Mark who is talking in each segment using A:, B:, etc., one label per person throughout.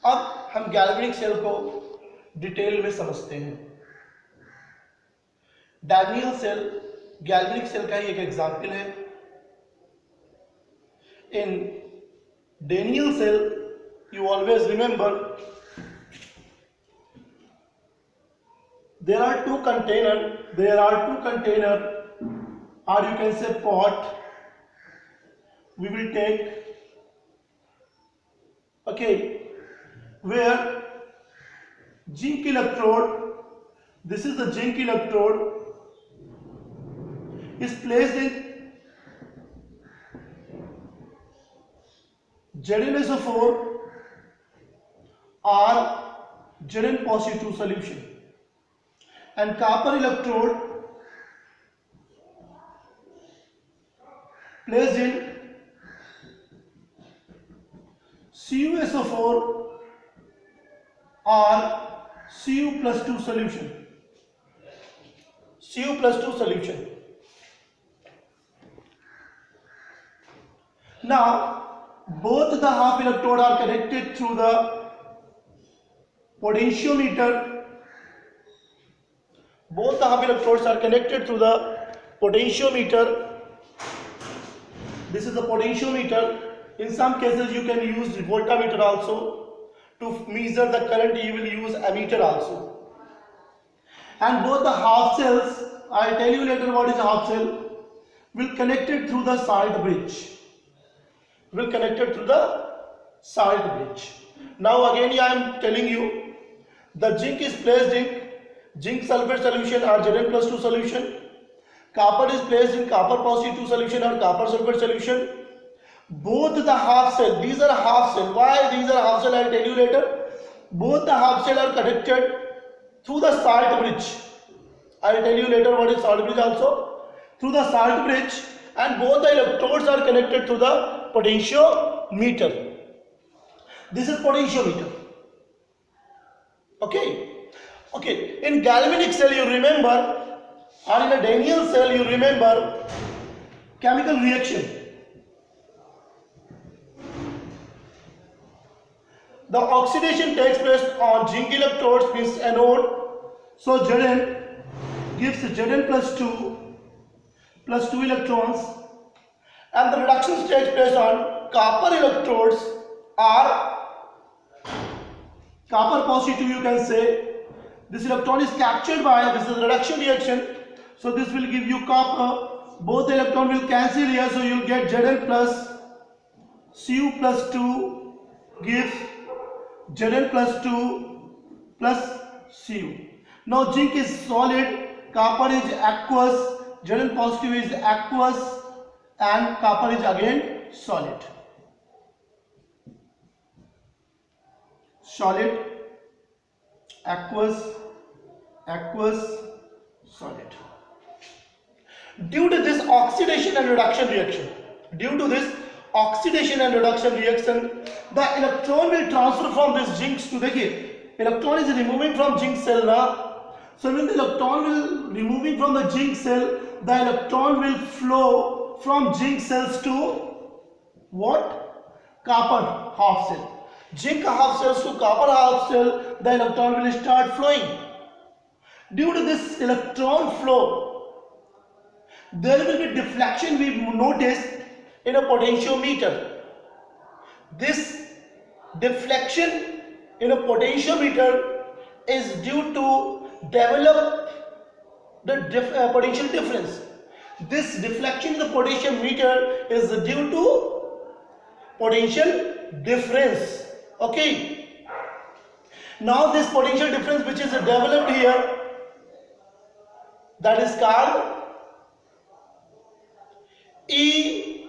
A: अब हम galvanic cell को डिटेल में समझते हैं। डैनियल सेल गैल्वेनिक सेल का ही एक एग्जाम्पल है। इन Daniell cell, you always remember there are two container, or you can say pot. We will take, okay, where zinc electrode, this is the zinc electrode, is placed in ZnSO4 or Zn positive solution, and copper electrode placed in CuSO4 or Cu plus 2 solution. Cu plus 2 solution. Now both the half electrode are connected through the potentiometer. Both the half electrodes are connected through the potentiometer. This is the potentiometer. In some cases you can use voltmeter also. To measure the current you will use ammeter also. And both the half cells, I will tell you later what is half cell, will connected through the salt bridge. Will connected through the salt bridge. Now again I am telling you, the zinc is placed in zinc sulfate solution or Zn plus 2 solution. Copper is placed in copper positive 2 solution or copper sulfate solution. Both the half cell, these are half cell. Why these are half cell I will tell you later. Both the half cell are connected through the salt bridge. I will tell you later what is salt bridge also. Through the salt bridge, and both the electrodes are connected to the potentiometer. This is potentiometer. Okay. In galvanic cell you remember, or in a Daniell cell you remember chemical reaction. The oxidation takes place on zinc electrodes, means anode. So Zn gives Zn plus 2 electrons, and the reduction takes place on copper electrodes or copper positive, you can say. This electron is captured by, this is reduction reaction, so this will give you copper. Both the electron will cancel here, so you will get Zn plus Cu plus 2 gives Zn plus 2 plus Cu. Now zinc is solid, copper is aqueous, Zn positive is aqueous, and copper is again solid. Solid, aqueous, solid. Due to this oxidation and reduction reaction, the electron will transfer from this zinc to the electron is removing from zinc cell now. So when the electron will removing from the zinc cell, the electron will flow from zinc cells to what? Copper half cell. Zinc half cells to copper half cell, the electron will start flowing. Due to this electron flow, there will be deflection we notice in a potentiometer. This deflection in a potentiometer is due to develop the potential difference. This deflection in the potentiometer is due to potential difference. Okay. Now this potential difference which is developed here, that is called E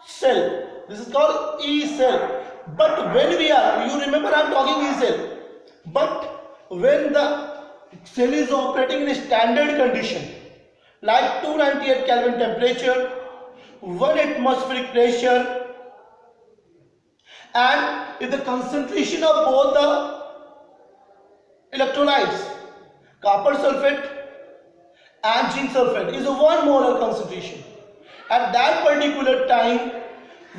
A: cell. This is called E cell. But when we are, you remember I am talking E cell. But when the cell is operating in a standard condition, like 298 Kelvin temperature, 1 atmospheric pressure, and if the concentration of both the electrolytes, copper sulfate and zinc sulfate, is 1 molar concentration, at that particular time,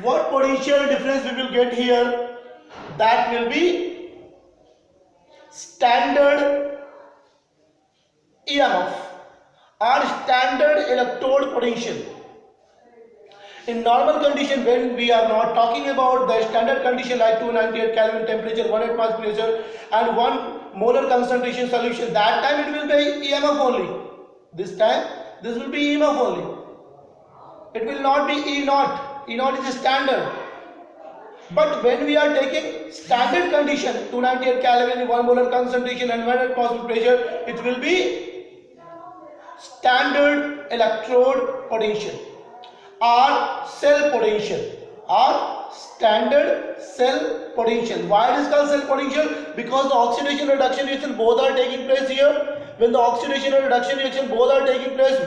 A: what potential difference we will get here? that will be standard EMF or standard electrode potential. In normal condition, when we are not talking about the standard condition like 298 Kelvin temperature, 1 atmosphere pressure and 1 molar concentration solution, that time it will be EMF only. This time this will be EMF only. It will not be E naught. E naught is a standard. But when we are taking standard condition 298 Kelvin, 1 molar concentration and 1 atmosphere pressure, it will be standard electrode potential or cell potential or standard cell potential. Why it is called cell potential? Because the oxidation and reduction reaction both are taking place here. When the oxidation and reduction reaction both are taking place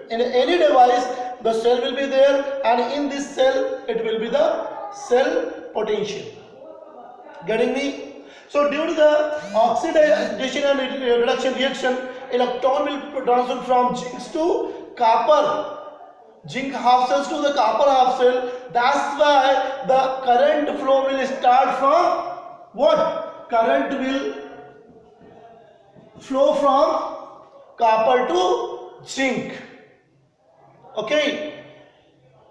A: in any device, the cell will be there, and in this cell it will be the cell potential. Getting me? So due to the oxidation and reduction reaction, electron will transfer from zinc to copper. Zinc half cells to the copper half cell. That's why the current flow will start from what? Current will flow from copper to zinc. Okay,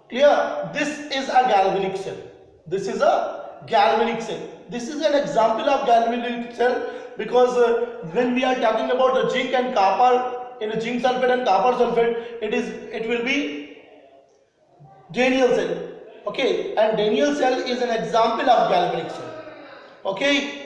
A: clear? This is a galvanic cell. This is a galvanic cell. This is an example of galvanic cell because when we are talking about the zinc and copper, in a zinc sulfate and copper sulfate, it will be Daniell cell. Okay, and Daniell cell is an example of galvanic cell. Okay,